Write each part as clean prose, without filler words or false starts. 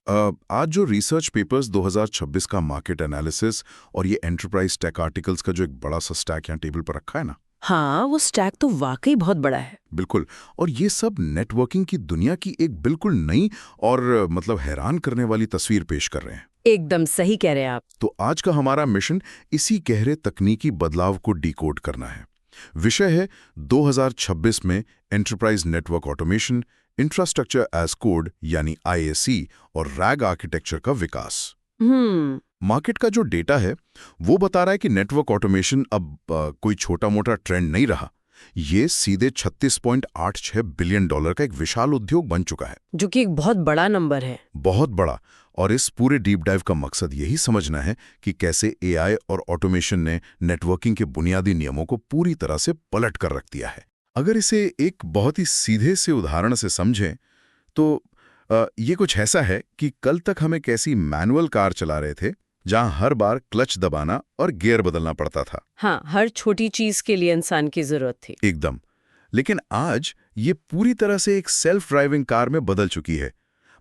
आज जो research papers 2026 का मार्केट एनालिसिस और ये एंटरप्राइज टेक आर्टिकल्स का जो एक बड़ा सा स्टैक यहाँ टेबल पर रखा है ना। हाँ, वो स्टैक तो वाकई बहुत बड़ा है। बिल्कुल। और ये सब नेटवर्किंग की दुनिया की एक बिल्कुल नई और मतलब हैरान करने वाली तस्वीर पेश कर रहे हैं। एकदम सही कह रहे हैं आप। तो आज का हमारा मिशन इसी गहरे तकनीकी बदलाव को डिकोड करना है। विषय है 2026 में enterprise network automation, infrastructure as code यानी IAC और रैग आर्किटेक्चर का विकास। मार्केट का जो डेटा है वो बता रहा है कि नेटवर्क ऑटोमेशन अब कोई छोटा मोटा ट्रेंड नहीं रहा। ये सीधे $36.86 बिलियन का एक विशाल उद्योग बन चुका है, जो कि एक बहुत बड़ा नंबर है। बहुत बड़ा। और इस पूरे डीप डाइव का मकसद यही समझना है कि कैसे AI और ऑटोमेशन ने नेटवर्किंग के बुनियादी नियमों को पूरी तरह से पलट कर रख दिया है। अगर इसे एक बहुत ही सीधे से उदाहरण से समझें तो ये कुछ ऐसा है कि कल तक हम एक ऐसी मैनुअल कार चला रहे थे जहां हर बार क्लच दबाना और गियर बदलना पड़ता था। हाँ, हर छोटी चीज के लिए इंसान की जरूरत थी। एकदम। लेकिन आज ये पूरी तरह से एक सेल्फ ड्राइविंग कार में बदल चुकी है।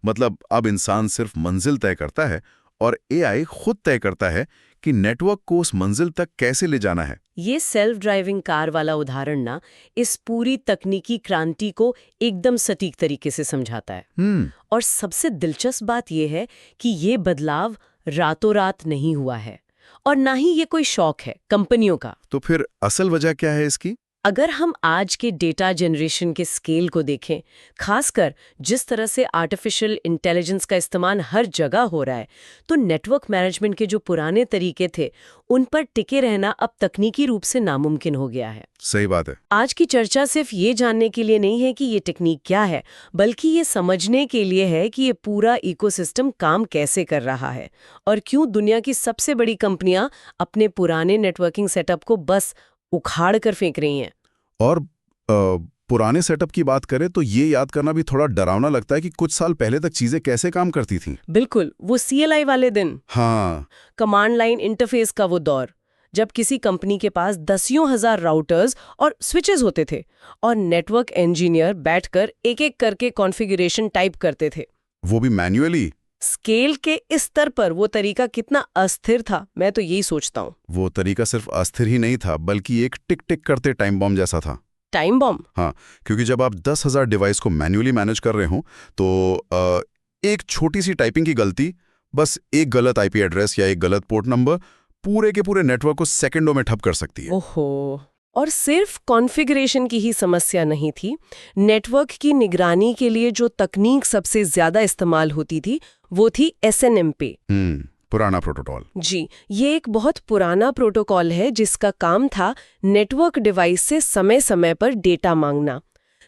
मतलब अब इंसान सिर्फ मंजिल तय करता है और AI खुद तय करता है कि नेटवर्क को उस मंजिल तक कैसे ले जाना है। ये सेल्फ ड्राइविंग कार वाला उदाहरण ना इस पूरी तकनीकी क्रांति को एकदम सटीक तरीके से समझाता है। और सबसे दिलचस्प बात यह है कि ये बदलाव रातों रात नहीं हुआ है और ना ही ये कोई शौक है कंपनियों का। तो फिर असल वजह क्या है इसकी? अगर हम आज के डेटा जनरेशन के स्केल को देखें, खासकर जिस तरह से आर्टिफिशियल इंटेलिजेंस का इस्तेमाल हर जगह हो रहा है, तो नेटवर्क मैनेजमेंट के जो पुराने तरीके थे उन पर टिके रहना अब तकनीकी रूप से नामुमकिन हो गया है। सही बात है। आज की चर्चा सिर्फ ये जानने के लिए नहीं है कि ये टेक्निक क्या है, बल्कि ये समझने के लिए है कि ये पूरा इकोसिस्टम काम कैसे कर रहा है और क्यों दुनिया की सबसे बड़ी कंपनियां अपने पुराने नेटवर्किंग सेटअप को बस उखाड़ कर फेंक रही हैं। और पुराने सेटअप की बात करें तो ये याद करना भी थोड़ा डरावना लगता है कि कुछ साल पहले तक चीजें कैसे काम करती थीं। बिल्कुल, वो CLI वाले दिन। हाँ, कमांड लाइन इंटरफेस का वो दौर, जब किसी कंपनी के पास दसियों हजार राउटर्स और स्विचेस होते थे और नेटवर्क इंजीनियर बैठकर एक एक करके कॉन्फ़िगरेशन टाइप करते थे, वो भी मैन्युअली। स्केल के इस स्तर पर वो तरीका कितना अस्थिर था, मैं तो यही सोचता हूँ। वो तरीका सिर्फ अस्थिर ही नहीं था बल्कि एक टिक टिक करते टाइम बॉम्ब जैसा था। Time bomb? हाँ, क्योंकि जब आप 10,000 डिवाइस को मैन्युअली मैनेज कर रहे हो तो एक छोटी सी टाइपिंग की गलती, बस एक गलत IP एड्रेस या एक गलत पोर्ट नंबर पूरे के पूरे नेटवर्क को सेकंडों में ठप कर सकती है। ओहो। और सिर्फ कॉन्फ़िगरेशन की ही समस्या नहीं थी, नेटवर्क की निगरानी के लिए जो तकनीक सबसे ज्यादा इस्तेमाल होती थी वो थी SNMP। पुराना प्रोटोकॉल। जी, ये एक बहुत पुराना प्रोटोकॉल है जिसका काम था नेटवर्क डिवाइस से समय समय पर डेटा मांगना।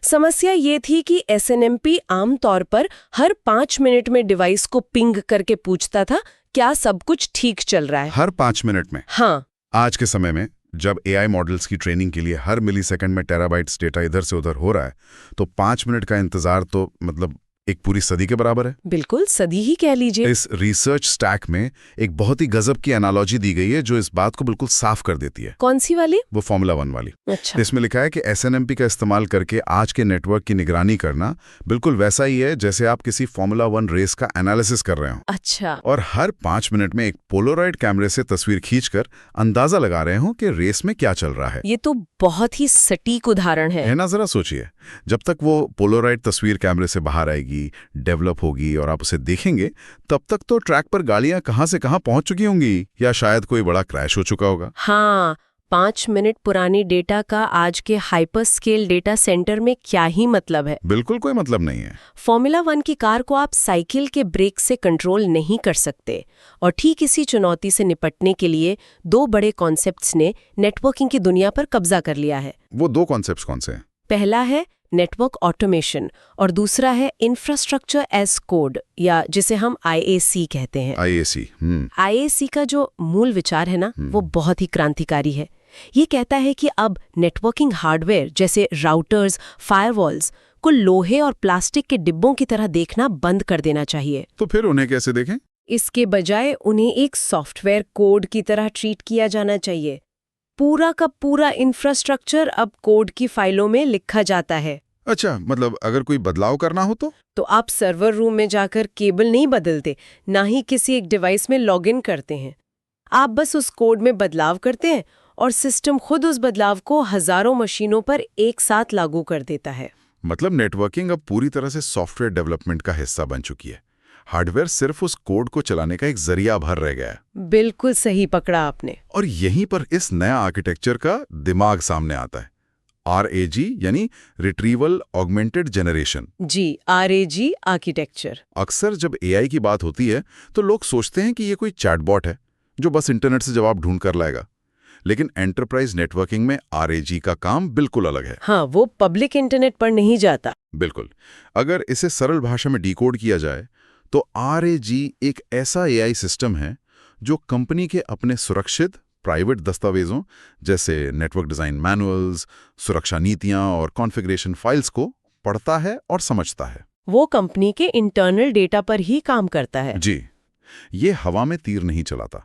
समस्या ये थी कि SNMP आमतौर पर हर 5 मिनट में डिवाइस को पिंग करके पूछता था क्या सब कुछ ठीक चल रहा है। हर 5 मिनट में? हाँ। आज के समय में जब AI मॉडल्स की ट्रेनिंग के लिए हर मिलीसेकंड में टेराबाइट्स डेटा इधर से उधर हो रहा है तो 5 मिनट का इंतजार तो मतलब एक पूरी सदी के बराबर है। बिल्कुल, सदी ही कह लीजिए। इस रिसर्च स्टैक में एक बहुत ही गजब की एनालॉजी दी गई है जो इस बात को बिल्कुल साफ कर देती है। कौन सी वाली? वो फॉर्मूला 1 वाली। अच्छा। इसमें लिखा है कि SNMP का इस्तेमाल करके आज के नेटवर्क की निगरानी करना बिल्कुल वैसा ही है जैसे आप किसी फॉर्मूला 1 रेस का एनालिसिस कर रहे हो। अच्छा। और हर 5 मिनट में एक पोलोराइड कैमरे से तस्वीर खींचकर अंदाजा लगा रहे हो कि रेस में क्या चल रहा है। ये तो बहुत ही सटीक उदाहरण है ना? जरा सोचिए, जब तक वो पोलोराइड तस्वीर कैमरे से बाहर आएगी, डेवलप होगी और आप उसे देखेंगे, तब तक तो ट्रैक पर गाड़ियां कहां से कहां पहुंच चुकी होंगी या शायद कोई बड़ा क्रैश हो चुका होगा। हाँ, 5 मिनट पुरानी डेटा का आज के हाइपर स्केल डेटा सेंटर में क्या ही मतलब है। बिल्कुल कोई मतलब नहीं है। फॉर्मूला 1 की कार को आप साइकिल के ब्रेक से कंट्रोल नहीं कर सकते और ठीक इसी चुनौती से निपटने के लिए 2 बड़े कॉन्सेप्ट्स ने नेटवर्किंग की दुनिया पर कब्जा कर लिया है। वो 2 कॉन्सेप्ट्स कौन से हैं? पहला है नेटवर्क ऑटोमेशन और दूसरा है इंफ्रास्ट्रक्चर एज कोड या जिसे हम IAC कहते हैं। IAC। IAC का जो मूल विचार है ना, वो बहुत ही क्रांतिकारी है। ये कहता है कि अब नेटवर्किंग हार्डवेयर जैसे राउटर्स, फायरवॉल्स को लोहे और प्लास्टिक के डिब्बों की तरह देखना बंद कर देना चाहिए। तो फिर उन्हें कैसे देखें? इसके बजाय उन्हें एक सॉफ्टवेयर कोड की तरह ट्रीट किया जाना चाहिए। पूरा का पूरा इंफ्रास्ट्रक्चर अब कोड की फाइलों में लिखा जाता है। अच्छा, मतलब अगर कोई बदलाव करना हो तो आप सर्वर रूम में जाकर केबल नहीं बदलते, ना ही किसी एक डिवाइस में लॉगिन करते हैं। आप बस उस कोड में बदलाव करते हैं और सिस्टम खुद उस बदलाव को हजारों मशीनों पर एक साथ लागू कर देता है। मतलब नेटवर्किंग अब पूरी तरह से सॉफ्टवेयर डेवलपमेंट का हिस्सा बन चुकी है। हार्डवेयर सिर्फ उस कोड को चलाने का एक जरिया भर रह गया है। बिल्कुल सही पकड़ा आपने। और यहीं पर इस नया आर्किटेक्चर का दिमाग सामने आता है। RAG यानी रिट्रीवल ऑगमेंटेड जनरेशन। जी, RAG आर्किटेक्चर। अक्सर जब AI की बात होती है तो लोग सोचते हैं कि ये कोई चैटबॉट है जो बस इंटरनेट से जवाब ढूंढ कर लाएगा। लेकिन एंटरप्राइज नेटवर्किंग में RAG का काम बिल्कुल अलग है। हाँ, वो पब्लिक इंटरनेट पर नहीं जाता। बिल्कुल। अगर इसे सरल भाषा में डिकोड किया जाए तो RAG एक ऐसा AI सिस्टम है जो कंपनी के अपने सुरक्षित प्राइवेट दस्तावेजों जैसे नेटवर्क डिजाइन मैनुअल्स, सुरक्षा नीतियां और कॉन्फ़िगरेशन फाइल्स को पढ़ता है और समझता है। वो कंपनी के इंटरनल डेटा पर ही काम करता है। जी, ये हवा में तीर नहीं चलाता,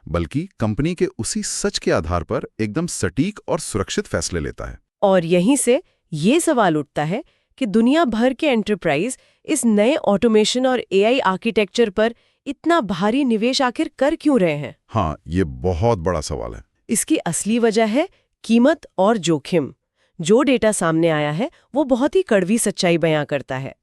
बल्कि कंपनी के उसी सच के आधार पर एकदम सटीक और सुरक्षित फैसले लेता है। और यहीं से ये सवाल उठता है कि दुनिया भर के एंटरप्राइज इस नए ऑटोमेशन और AI आर्किटेक्चर पर इतना भारी निवेश आखिर कर क्यों रहे हैं? हाँ, ये बहुत बड़ा सवाल है। इसकी असली वजह है कीमत और जोखिम। जो डेटा सामने आया है वो बहुत ही कड़वी सच्चाई बयां करता है।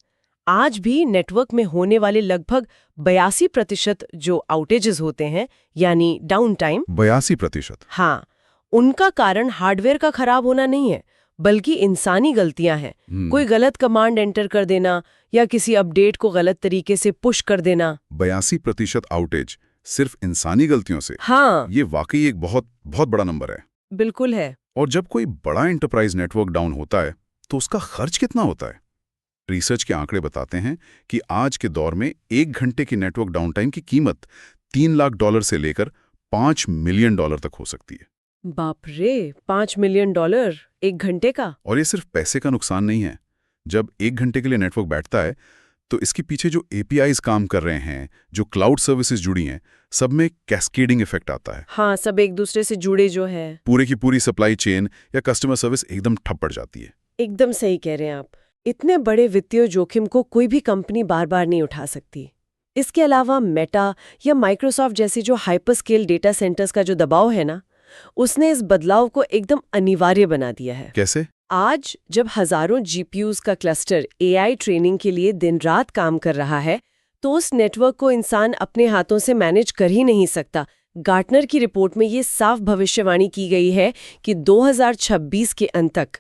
आज भी नेटवर्क में होने वाले लगभग 82% जो आउटेजेस होते हैं, यानी डाउन टाइम, 82%? हाँ, उनका कारण हार्डवेयर का खराब होना नहीं है, बल्कि इंसानी गलतियां हैं। कोई गलत कमांड एंटर कर देना या किसी अपडेट को गलत तरीके से पुश कर देना। 82% आउटेज सिर्फ इंसानी गलतियों से? हाँ, ये वाकई एक बहुत बहुत बड़ा नंबर है। बिल्कुल है। और जब कोई बड़ा एंटरप्राइज नेटवर्क डाउन होता है तो उसका खर्च कितना होता है? रिसर्च के आंकड़े बताते हैं कि आज के दौर में 1 घंटे की नेटवर्क डाउनटाइम की कीमत $3 लाख से लेकर $5 मिलियन तक हो सकती है। बाप रे, $5 मिलियन 1 घंटे का? और ये सिर्फ पैसे का नुकसान नहीं है। जब 1 घंटे के लिए नेटवर्क बैठता है तो इसके पीछे जो APIs काम कर रहे हैं, जो क्लाउड सर्विसेज जुड़ी हैं, सब में कैस्केडिंग इफेक्ट आता है। हाँ, सब एक दूसरे से जुड़े जो है। पूरे की पूरी सप्लाई चेन या कस्टमर सर्विस एकदम ठप पड़ जाती है। एकदम सही कह रहे हैं आप। इतने बड़े वित्तीय जोखिम को कोई भी कंपनी बार बार नहीं उठा सकती। इसके अलावा मेटा या माइक्रोसॉफ्ट जैसी जो हाइपर स्केल डेटा सेंटर्स का जो दबाव है ना, उसने इस बदलाव को एकदम अनिवार्य बना दिया है। कैसे? आज जब हजारों GPUs का क्लस्टर AI ट्रेनिंग के लिए दिन रात काम कर रहा है, तो उस नेटवर्क को इंसान अपने हाथों से मैनेज कर ही नहीं सकता। गार्टनर की रिपोर्ट में ये साफ भविष्यवाणी की गई है कि 2026 के अंत तक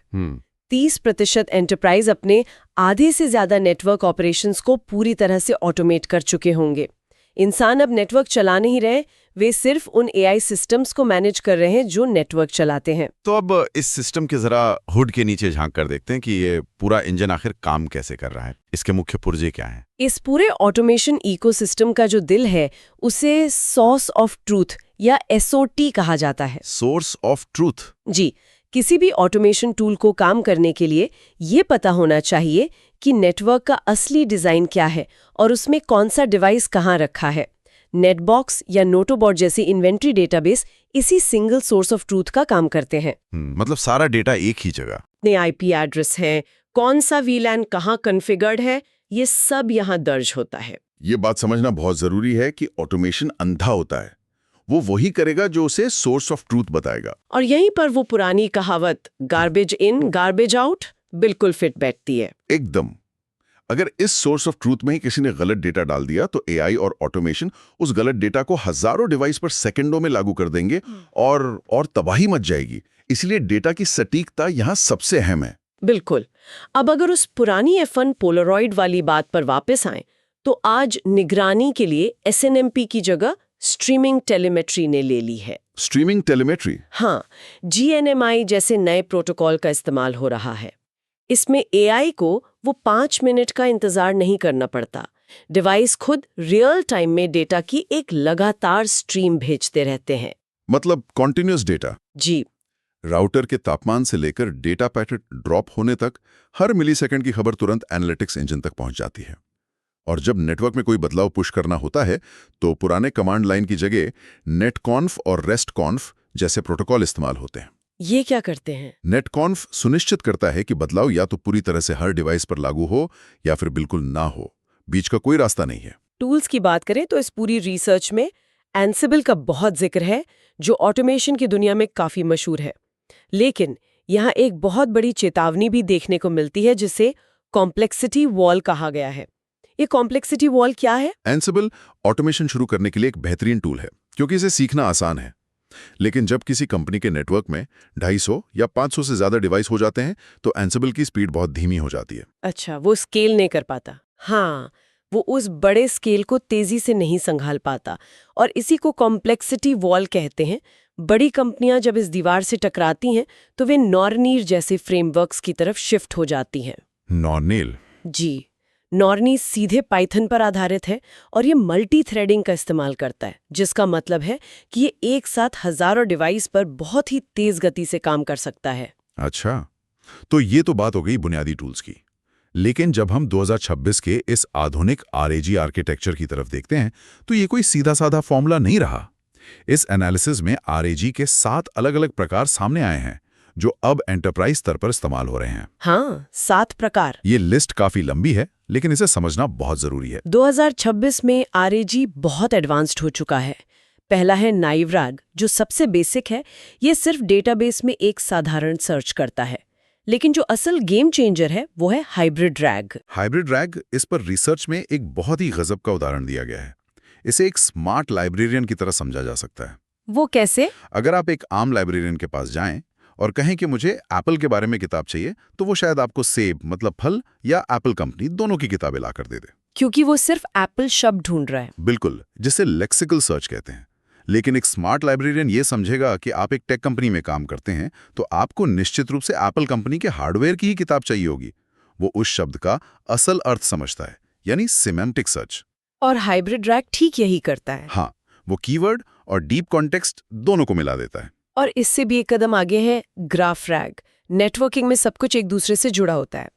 30% एंटरप्राइज अपने आधे से ज्यादा नेटवर्क ऑपरेशंस को पूरी तरह से ऑटोमेट कर चुके होंगे। इंसान अब नेटवर्क चला नहीं रहे, वे सिर्फ उन AI सिस्टम्स को मैनेज कर रहे हैं जो नेटवर्क चलाते हैं। तो अब इस सिस्टम के जरा हुड के नीचे झांक कर देखते हैं कि ये पूरा इंजन आखिर काम कैसे कर रहा है। इसके मुख्य पुर्जे क्या हैं? इस पूरे ऑटोमेशन इकोसिस्टम का जो दिल है उसे सोर्स ऑफ ट्रूथ या SOT कहा जाता है। Source of truth? जी, किसी भी ऑटोमेशन टूल को काम करने के लिए ये पता होना चाहिए कि नेटवर्क का असली डिजाइन क्या है और उसमें कौन सा डिवाइस कहाँ रखा है। नेटबॉक्स या नोटोबॉट जैसी इन्वेंट्री डेटाबेस इसी सिंगल सोर्स ऑफ ट्रूथ का काम करते हैं। मतलब सारा डेटा एक ही जगह। अपने IP एड्रेस है, कौन सा VLAN कहाँ कॉन्फ़िगर्ड है, ये सब यहाँ दर्ज होता है। ये बात समझना बहुत जरूरी है कि ऑटोमेशन अंधा होता है। वो वही करेगा जो उसे सोर्स ऑफ ट्रूथ बताएगा। और यहीं पर वो पुरानी कहावत गार्बेज इन गार्बेज आउट बिल्कुल फिट बैठती है। एकदम। अगर इस सोर्स ऑफ ट्रूथ में ही किसी ने गलत डेटा डाल दिया तो AI और ऑटोमेशन उस गलत डेटा को हजारों डिवाइस पर सेकंडों में लागू कर देंगे और तबाही मच जाएगी। इसलिए डेटा की सटीकता यहाँ सबसे अहम है। बिल्कुल। अब अगर उस पुरानी F1 पोलरॉइड वाली बात पर वापस आएं, तो आज निगरानी के लिए SNMP की जगह स्ट्रीमिंग टेलीमेट्री ने ले ली है। Streaming telemetry? हाँ, GNMI जैसे नए प्रोटोकॉल का इस्तेमाल हो रहा है। इसमें AI को वो 5 मिनट का इंतजार नहीं करना पड़ता। डिवाइस खुद रियल टाइम में डेटा की एक लगातार स्ट्रीम भेजते रहते हैं। मतलब कॉन्टिन्यूअस डेटा? जी। राउटर के तापमान से लेकर डेटा पैकेट ड्रॉप होने तक हर मिलीसेकंड की खबर तुरंत एनालिटिक्स इंजन तक पहुंच जाती है। और जब नेटवर्क में कोई बदलाव पुश करना होता है तो पुराने कमांड लाइन की जगह नेटकॉन्फ और रेस्टकॉन्फ जैसे प्रोटोकॉल इस्तेमाल होते हैं। ये क्या करते हैं? नेटकॉन्फ सुनिश्चित करता है कि बदलाव या तो पूरी तरह से हर डिवाइस पर लागू हो या फिर बिल्कुल ना हो। बीच का कोई रास्ता नहीं है। टूल्स की बात करें तो इस पूरी रिसर्च में एंसिबल का बहुत जिक्र है, जो ऑटोमेशन की दुनिया में काफी मशहूर है। लेकिन यहाँ एक बहुत बड़ी चेतावनी भी देखने को मिलती है, जिसे कॉम्प्लेक्सिटी वॉल कहा गया है। ये कॉम्प्लेक्सिटी वॉल क्या है? एंसिबल ऑटोमेशन शुरू करने के लिए एक बेहतरीन टूल है, क्योंकि इसे सीखना आसान है। लेकिन जब किसी कंपनी के नेटवर्क में 250 या 500 से ज्यादा डिवाइस हो जाते हैं, तो एंसिबल की स्पीड बहुत धीमी हो जाती है। अच्छा, वो स्केल नहीं कर पाता। हाँ, वो उस बड़े स्केल को तेजी से नहीं संभाल पाता, और इसी को कॉम्प्लेक्सिटी वॉल कहते हैं। बड़ी कंपनियां जब इस दीवार से टकराती हैं तो वे नॉर्नीर जैसे फ्रेमवर्क्स की तरफ शिफ्ट हो जाती हैं। नॉर्नेल? जी, नॉर्नी सीधे पाइथन पर आधारित है और ये मल्टी थ्रेडिंग का इस्तेमाल करता है, जिसका मतलब है कि ये एक साथ हजारों डिवाइस पर बहुत ही तेज गति से काम कर सकता है। अच्छा, तो ये तो बात हो गई बुनियादी टूल्स की। लेकिन जब हम 2026 के इस आधुनिक आरएजी आर्किटेक्चर की तरफ देखते हैं, तो ये कोई सीधा साधा फॉर्मूला नहीं रहा। इस एनालिसिस में आरएजी के 7 अलग-अलग प्रकार सामने आए हैं, जो अब एंटरप्राइज स्तर पर इस्तेमाल हो रहे हैं। हाँ, 7 प्रकार। ये लिस्ट काफी लंबी है, लेकिन इसे समझना बहुत जरूरी है। 2026 में आरएजी बहुत एडवांस्ड हो चुका है। पहला है नाइवरैग, जो सबसे बेसिक है। ये सिर्फ डेटाबेस में एक साधारण सर्च करता है। लेकिन जो असल गेम चेंजर है वो है हाइब्रिड रैग। हाइब्रिड रैग, इस पर रिसर्च में एक बहुत ही गजब का उदाहरण दिया गया है। इसे एक स्मार्ट लाइब्रेरियन की तरह समझा जा सकता है। वो कैसे? अगर आप एक आम लाइब्रेरियन के पास जाएं और कहें कि मुझे एप्पल के बारे में किताब चाहिए, तो वो शायद आपको सेब मतलब फल या एप्पल कंपनी दोनों की किताबें ला कर दे दे। क्योंकि वो सिर्फ एप्पल शब्द ढूंढ रहा है। बिल्कुल, जिसे लेक्सिकल सर्च कहते हैं। लेकिन एक स्मार्ट लाइब्रेरियन ये समझेगा कि आप एक टेक कंपनी में काम करते हैं, तो आपको निश्चित रूप से एप्पल कंपनी के हार्डवेयर की ही किताब चाहिए होगी। वो उस शब्द का असल अर्थ समझता है, यानी सिमेंटिक सर्च। और हाइब्रिड रैग ठीक यही करता है। हाँ, वो कीवर्ड और डीप कॉन्टेक्स्ट दोनों को मिला देता है। और इससे भी एक कदम आगे है ग्राफ रैग। नेटवर्किंग में सब कुछ एक दूसरे से जुड़ा होता है।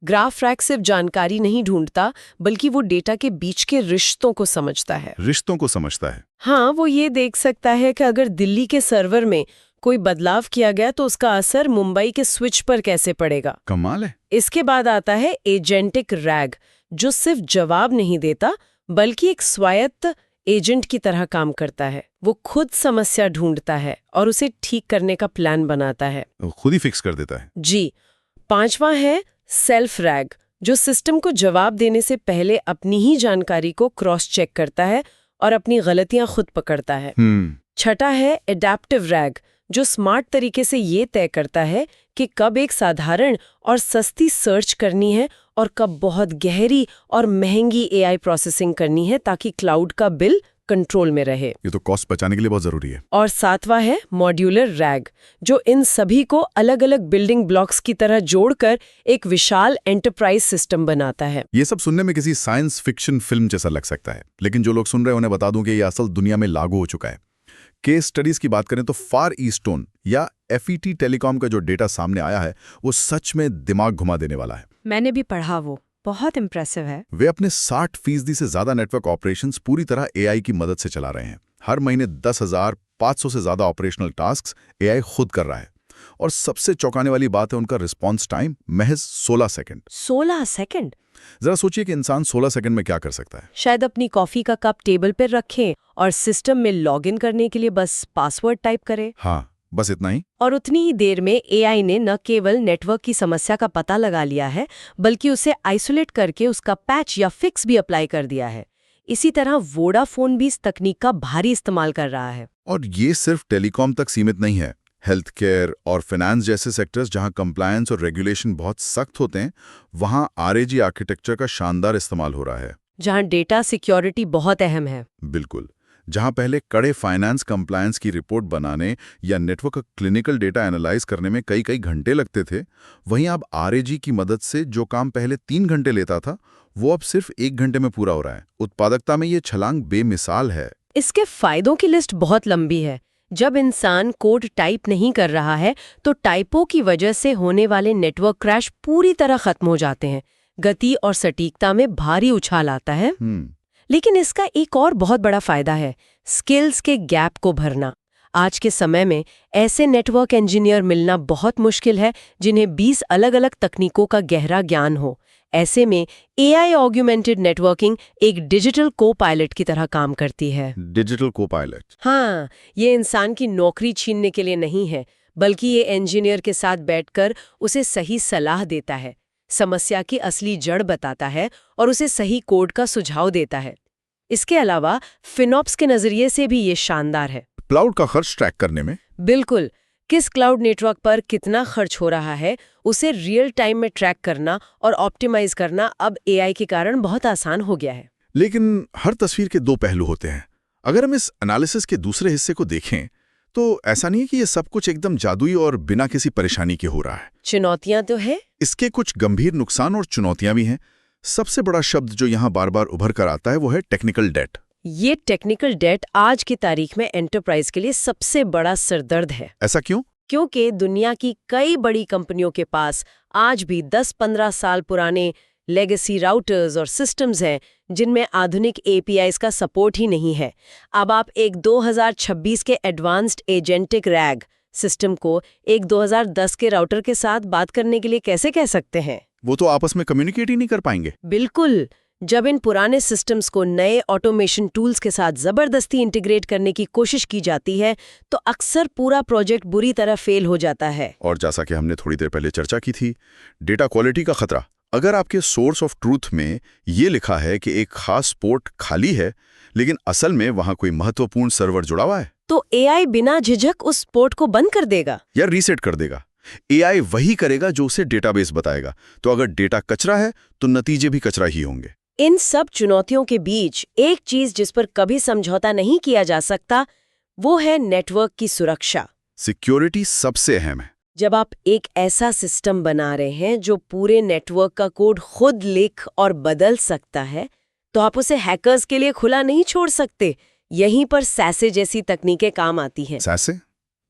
ग्राफ रैग सिर्फ जानकारी नहीं ढूंढता, बल्कि वो डेटा के बीच के रिश्तों को समझता है। रिश्तों को समझता है। हाँ, वो ये देख सकता है कि अगर दिल्ली के सर्वर में कोई बदलाव किया गया तो उसका असर मुंबई के स्विच पर कैसे पड़ेगा। कमाल है। इसके बाद आता है एजेंटिक रैग, जो सिर्फ जवाब नहीं देता, बल्कि एक स्वायत्त एजेंट की तरह काम करता है। वो खुद समस्या ढूंढता है और उसे ठीक करने का प्लान बनाता है। वो खुद ही फिक्स कर देता है। जी। 5वां है सेल्फ रैग, जो सिस्टम को जवाब देने से पहले अपनी ही जानकारी को क्रॉस चेक करता है और अपनी गलतियां खुद पकड़ता है। 6वां है एडेप्टिव रैग, जो स्मार्ट तरीके से ये तय करता है कि कब एक साधारण और सस्ती सर्च करनी है और कब बहुत गहरी और महंगी एआई प्रोसेसिंग करनी है, ताकि क्लाउड का बिल कंट्रोल में रहे। ये तो कॉस्ट बचाने के लिए बहुत जरूरी है। और 7वां है मॉड्यूलर रैग, जो इन सभी को अलग अलग बिल्डिंग ब्लॉक्स की तरह जोड़कर एक विशाल एंटरप्राइज सिस्टम बनाता है। ये सब सुनने में किसी साइंस फिक्शन फिल्म जैसा लग सकता है, लेकिन जो लोग सुन रहे हैं उन्हें बता दूं कि ये असल दुनिया में लागू हो चुका है। केस स्टडीज की बात करें तो फार ईस्टर्न या FET टेलीकॉम का जो डेटा सामने आया है, वो सच में दिमाग घुमा देने वाला है। मैंने भी पढ़ा, वो बहुत इम्प्रेसिव है। वे अपने 60% से ज्यादा नेटवर्क ऑपरेशंस पूरी तरह AI की मदद से चला रहे हैं। हर महीने 10,500 से ज्यादा ऑपरेशनल टास्क्स AI खुद कर रहा है। और सबसे चौंकाने वाली बात है उनका रिस्पॉन्स टाइम महज 16 सेकंड। 16 सेकंड? जरा सोचिए कि इंसान 16 सेकंड में क्या कर सकता है। शायद अपनी कॉफी का कप टेबल पर रखें और सिस्टम में लॉगिन करने के लिए बस पासवर्ड टाइप करें। हाँ, बस इतना ही। और उतनी ही देर में AI ने न केवल नेटवर्क की समस्या का पता लगा लिया है, बल्कि उसे आइसोलेट करके उसका पैच या फिक्स भी अप्लाई कर दिया है। इसी तरह वोडाफोन भी इस तकनीक का भारी इस्तेमाल कर रहा है। और ये सिर्फ टेलीकॉम तक सीमित नहीं है। हेल्थ केयर और फाइनेंस जैसे सेक्टर्स जहां कंप्लायंस और रेगुलेशन बहुत सख्त होते हैं, वहां RAG आर्किटेक्चर का शानदार इस्तेमाल हो रहा है। जहां डेटा सिक्योरिटी बहुत अहम है। बिल्कुल। जहां पहले कड़े फाइनेंस कंप्लायंस की रिपोर्ट बनाने या नेटवर्क का क्लिनिकल डेटा एनालाइज करने में कई घंटे लगते थे, वहीं अब RAG की मदद से जो काम पहले 3 घंटे लेता था, वो अब सिर्फ 1 घंटे में पूरा हो रहा है। उत्पादकता में ये छलांग बेमिसाल है। इसके फायदों की लिस्ट बहुत लंबी है। जब इंसान कोड टाइप नहीं कर रहा है, तो टाइपों की वजह से होने वाले नेटवर्क क्रैश पूरी तरह खत्म हो जाते हैं। गति और सटीकता में भारी उछाल आता है। लेकिन इसका एक और बहुत बड़ा फायदा है, स्किल्स के गैप को भरना। आज के समय में ऐसे नेटवर्क इंजीनियर मिलना बहुत मुश्किल है जिन्हें 20 अलग-अलग तकनीकों का गहरा ज्ञान हो। ऐसे में AI ऑग्यूमेंटेड नेटवर्किंग एक डिजिटल को-पायलट की तरह काम करती है। Digital co-pilot. हाँ, ये इंसान की नौकरी छीनने के लिए नहीं है, बल्कि ये इंजीनियर के साथ बैठकर उसे सही सलाह देता है, समस्या की असली जड़ बताता है और उसे सही कोड का सुझाव देता है। इसके अलावा फिनॉप्स के नजरिए से भी ये शानदार है। क्लाउड का खर्च ट्रैक करने में बिल्कुल, किस क्लाउड नेटवर्क पर कितना खर्च हो रहा है उसे रियल टाइम में ट्रैक करना और ऑप्टिमाइज करना अब AI के कारण बहुत आसान हो गया है। लेकिन हर तस्वीर के दो पहलू होते हैं। अगर हम इस एनालिसिस के दूसरे हिस्से को देखें तो ऐसा नहीं है कि ये सब कुछ एकदम जादुई और बिना किसी परेशानी के हो रहा है। चुनौतियां तो है। इसके कुछ गंभीर नुकसान और चुनौतियां भी हैं। सबसे बड़ा शब्द जो यहाँ बार बार उभर कर आता है वो है टेक्निकल डेट। ये टेक्निकल डेट आज की तारीख में एंटरप्राइज के लिए सबसे बड़ा सिरदर्द है। ऐसा क्यों? क्योंकि दुनिया की कई बड़ी कंपनियों के पास आज भी 10-15 साल पुराने लेगेसी राउटर्स और सिस्टम्स हैं जिनमें आधुनिक APIs का सपोर्ट ही नहीं है। अब आप एक 2026 के एडवांस्ड एजेंटिक रैग सिस्टम को एक 2010 के राउटर के साथ बात करने के लिए कैसे कह सकते हैं? वो तो आपस में कम्युनिकेट ही नहीं कर पाएंगे। बिल्कुल। जब इन पुराने सिस्टम्स को नए ऑटोमेशन टूल्स के साथ जबरदस्ती इंटीग्रेट करने की कोशिश की जाती है तो अक्सर पूरा प्रोजेक्ट बुरी तरह फेल हो जाता है। और जैसा कि हमने थोड़ी देर पहले चर्चा की थी, डेटा क्वालिटी का खतरा। अगर आपके सोर्स ऑफ ट्रूथ में ये लिखा है कि एक खास पोर्ट खाली है लेकिन असल में वहां कोई महत्वपूर्ण सर्वर जुड़ा हुआ है, तो AI बिना झिझक उस पोर्ट को बंद कर देगा या रीसेट कर देगा। AI वही करेगा जो उसे डेटाबेस बताएगा। तो अगर डेटा कचरा है तो नतीजे भी कचरा ही होंगे। इन सब चुनौतियों के बीच एक चीज जिस पर कभी समझौता नहीं किया जा सकता वो है नेटवर्क की सुरक्षा। सिक्योरिटी सबसे अहम है। जब आप एक ऐसा सिस्टम बना रहे हैं जो पूरे नेटवर्क का कोड खुद लिख और बदल सकता है तो आप उसे हैकर्स के लिए खुला नहीं छोड़ सकते। यहीं पर SASE जैसी तकनीकें काम आती हैं। SASE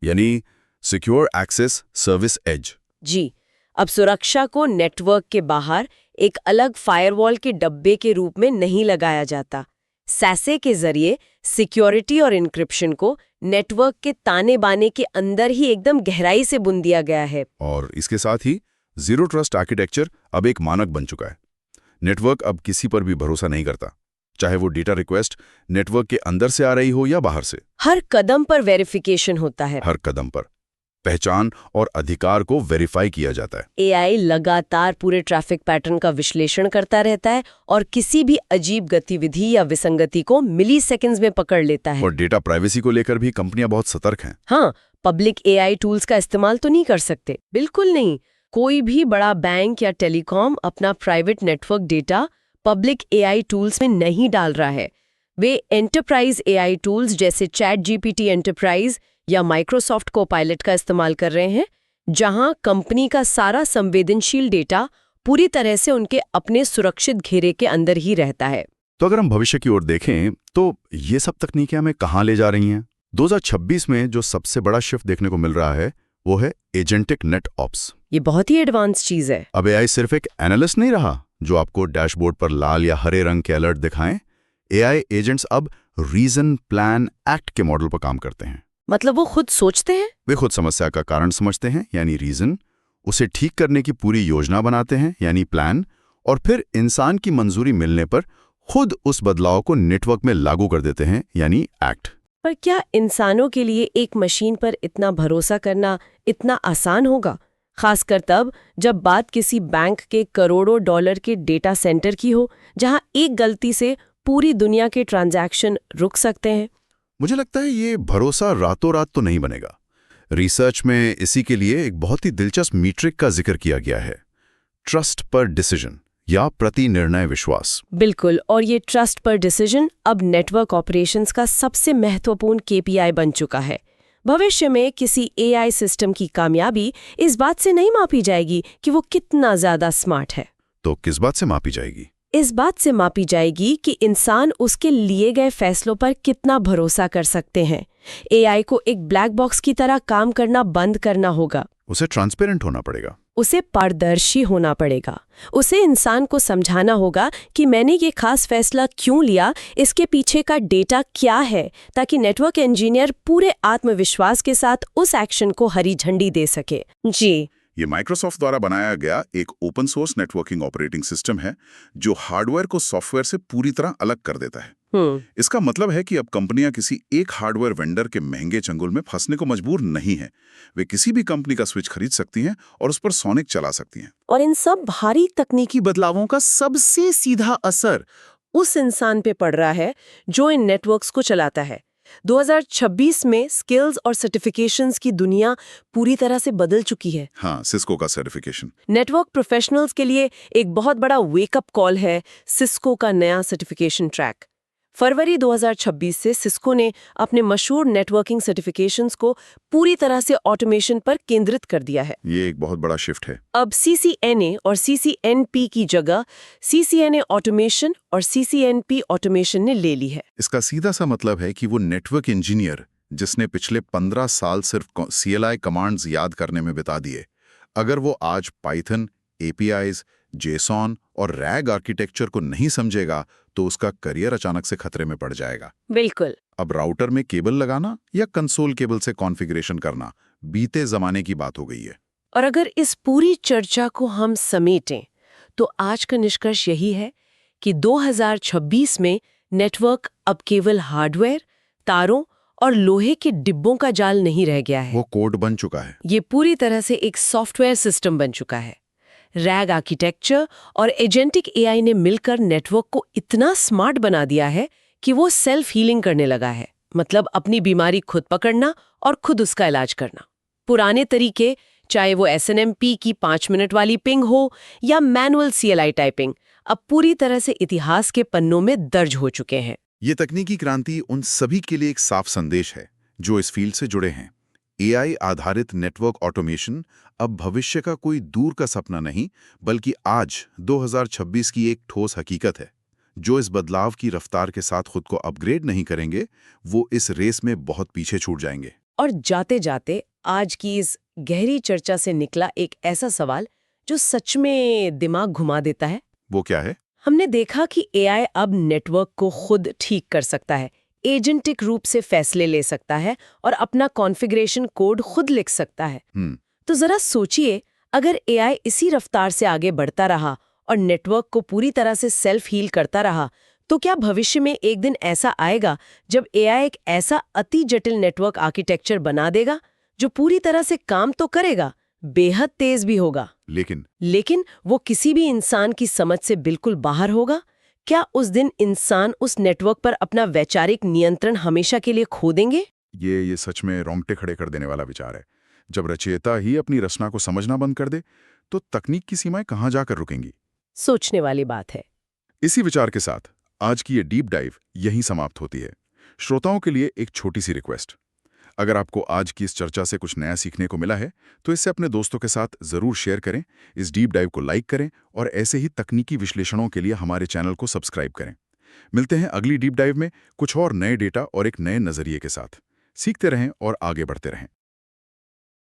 यानी सिक्योर एक्सेस सर्विस एज। जी, अब सुरक्षा को नेटवर्क के बाहर एक अलग फायरवॉल के डब्बे के रूप में नहीं लगाया जाता। SASE के जरिए सिक्योरिटी और इंक्रिप्शन को नेटवर्क के ताने बाने के अंदर ही एकदम गहराई से बुन दिया गया है। और इसके साथ ही जीरो ट्रस्ट आर्किटेक्चर अब एक मानक बन चुका है। नेटवर्क अब किसी पर भी भरोसा नहीं करता, चाहे वो डेटा रिक्वेस्ट नेटवर्क के अंदर से आ रही हो या बाहर से। हर कदम पर वेरिफिकेशन होता है। हर कदम पर पहचान और अधिकार को वेरीफाई किया जाता है। AI लगातार पूरे ट्रैफिक पैटर्न का विश्लेषण करता रहता है और किसी भी अजीब गतिविधि या विसंगति को मिलीसेकंड्स में पकड़ लेता है। और डेटा प्राइवेसी को लेकर भी कंपनियां बहुत सतर्क हैं। हाँ, पब्लिक AI टूल्स का इस्तेमाल तो नहीं कर सकते, बिल्कुल नहीं। कोई भी बड़ा बैंक या टेलीकॉम अपना private network data public AI tools में नहीं डाल रहा है। वे एंटरप्राइज AI टूल्स जैसे ChatGPT एंटरप्राइज या माइक्रोसॉफ्ट को-पायलट का इस्तेमाल कर रहे हैं, जहां कंपनी का सारा संवेदनशील डेटा पूरी तरह से उनके अपने सुरक्षित घेरे के अंदर ही रहता है। तो अगर हम भविष्य की ओर देखें तो ये सब तकनीकें हमें कहाँ ले जा रही हैं? 2026 में जो सबसे बड़ा शिफ्ट देखने को मिल रहा है वो है एजेंटिक नेट ऑप्स। ये बहुत ही एडवांस चीज है। अब AI सिर्फ एक एनालिस्ट नहीं रहा जो आपको डैशबोर्ड पर लाल या हरे रंग के अलर्ट दिखाएं। AI एजेंट्स अब रीजन, प्लान, एक्ट के मॉडल पर काम करते हैं। मतलब वो खुद सोचते हैं? वे खुद समस्या का कारण समझते हैं यानी रीजन, उसे ठीक करने की पूरी योजना बनाते हैं यानी प्लान, और फिर इंसान की मंजूरी मिलने पर खुद उस बदलाव को नेटवर्क में लागू कर देते हैं यानी एक्ट। पर क्या इंसानों के लिए एक मशीन पर इतना भरोसा करना इतना आसान होगा, खासकर तब जब बात किसी बैंक के करोड़ों डॉलर के डेटा सेंटर की हो जहां एक गलती से पूरी दुनिया के ट्रांजैक्शन रुक सकते हैं? मुझे लगता है ये भरोसा रातों रात तो नहीं बनेगा। रिसर्च में इसी के लिए एक बहुत ही दिलचस्प मीट्रिक का जिक्र किया गया है, ट्रस्ट पर डिसीजन या प्रति निर्णय विश्वास। बिल्कुल, और ये ट्रस्ट पर डिसीजन अब नेटवर्क ऑपरेशंस का सबसे महत्वपूर्ण KPI बन चुका है। भविष्य में किसी AI सिस्टम की कामयाबी इस बात से नहीं मापी जाएगी कि वो कितना ज्यादा स्मार्ट है। तो किस बात से मापी जाएगी? इस बात से मापी जाएगी कि इंसान उसके लिए गए फैसलों पर कितना भरोसा कर सकते हैं। AI को एक ब्लैक बॉक्स की तरह काम करना बंद करना होगा। उसे ट्रांसपेरेंट होना पड़ेगा। उसे पारदर्शी होना पड़ेगा। उसे इंसान को समझाना होगा कि मैंने ये खास फैसला क्यों लिया, इसके पीछे का डेटा क्या है, ताकि नेटवर्क इंजीनियर पूरे आत्मविश्वास के साथ उस एक्शन को हरी झंडी दे सके। जी, ये माइक्रोसॉफ्ट द्वारा बनाया गया एक open source networking operating system है जो हार्डवेयर को सॉफ्टवेयर से पूरी तरह अलग कर देता है। इसका मतलब है कि अब कंपनियां किसी एक हार्डवेयर वेंडर के महंगे चंगुल में फंसने को मजबूर नहीं है। वे किसी भी कंपनी का स्विच खरीद सकती हैं और उस पर सोनिक चला सकती हैं। और इन सब भारी तकनीकी बदलावों का सबसे सीधा असर उस इंसान पे पड़ रहा है जो इन नेटवर्क्स को चलाता है। 2026 में स्किल्स और सर्टिफिकेशंस की दुनिया पूरी तरह से बदल चुकी है। हाँ, सिस्को का सर्टिफिकेशन नेटवर्क प्रोफेशनल्स के लिए एक बहुत बड़ा वेकअप कॉल है सिस्को का नया सर्टिफिकेशन ट्रैक। फरवरी 2026 से सिस्को ने अपने मशहूर नेटवर्किंग सर्टिफिकेशंस को पूरी तरह से ऑटोमेशन पर केंद्रित कर दिया है। ये एक बहुत बड़ा शिफ्ट है। अब CCNA और CCNP की जगह CCNA ऑटोमेशन और CCNP ऑटोमेशन ने ले ली है। इसका सीधा सा मतलब है कि वो नेटवर्क इंजीनियर जिसने पिछले 15 साल सिर्फ CLI कमांड्स याद करने में बिता दिए, अगर वो आज पाइथन, APIs, JSON और RAG आर्किटेक्चर को नहीं समझेगा तो उसका करियर अचानक से खतरे में पड़ जाएगा। बिल्कुल। अब राउटर में केबल लगाना या कंसोल केबल से कॉन्फ़िगरेशन करना बीते जमाने की बात हो गई है। और अगर इस पूरी चर्चा को हम समेटें तो आज का निष्कर्ष यही है कि 2026 में नेटवर्क अब केवल हार्डवेयर, तारों और लोहे के डिब्बों का जाल नहीं रह गया है। वो कोड बन चुका है। ये पूरी तरह से एक सॉफ्टवेयर सिस्टम बन चुका है। रैग आर्किटेक्चर और एजेंटिक AI ने मिलकर नेटवर्क को इतना स्मार्ट बना दिया है कि वो सेल्फ हीलिंग करने लगा है। मतलब अपनी बीमारी खुद पकड़ना और खुद उसका इलाज करना। पुराने तरीके, चाहे वो SNMP की 5 मिनट वाली पिंग हो या मैनुअल CLI टाइपिंग, अब पूरी तरह से इतिहास के पन्नों में दर्ज हो चुके हैं। ये तकनीकी क्रांति उन सभी के लिए एक साफ संदेश है जो इस फील्ड से जुड़े हैं। AI आधारित नेटवर्क ऑटोमेशन अब भविष्य का कोई दूर का सपना नहीं, बल्कि आज 2026 की एक ठोस हकीकत है। जो इस बदलाव की रफ्तार के साथ खुद को अपग्रेड नहीं करेंगे, वो इस रेस में बहुत पीछे छूट जाएंगे। और जाते जाते आज की इस गहरी चर्चा से निकला एक ऐसा सवाल जो सच में दिमाग घुमा देता है। वो क्या है? हमने देखा कि AI अब नेटवर्क को खुद ठीक कर सकता है, एजेंटिक रूप से फैसले ले सकता है और अपना कॉन्फ़िगरेशन कोड खुद लिख सकता है। तो जरा सोचिए, अगर AI इसी रफ्तार से आगे बढ़ता रहा और नेटवर्क को पूरी तरह से सेल्फ हील करता रहा, तो क्या भविष्य में एक दिन ऐसा आएगा जब AI एक ऐसा अति जटिल नेटवर्क आर्किटेक्चर बना देगा जो पूरी तरह से काम तो करेगा, बेहद तेज भी होगा, लेकिन वो किसी भी इंसान की समझ से बिल्कुल बाहर होगा? क्या उस दिन इंसान उस नेटवर्क पर अपना वैचारिक नियंत्रण हमेशा के लिए खो देंगे? ये सच में रोंगटे खड़े कर देने वाला विचार है। जब रचयिता ही अपनी रचना को समझना बंद कर दे, तो तकनीक की सीमाएं कहां जाकर रुकेंगी? सोचने वाली बात है। इसी विचार के साथ आज की ये डीप डाइव यहीं समाप्त होती है। श्रोताओं के लिए एक छोटी सी रिक्वेस्ट। अगर आपको आज की इस चर्चा से कुछ नया सीखने को मिला है, तो इसे अपने दोस्तों के साथ जरूर शेयर करें, इस डीप डाइव को लाइक करें और ऐसे ही तकनीकी विश्लेषणों के लिए हमारे चैनल को सब्सक्राइब करें। मिलते हैं अगली डीप डाइव में कुछ और नए डेटा और एक नए नजरिए के साथ। सीखते रहें और आगे बढ़ते रहें।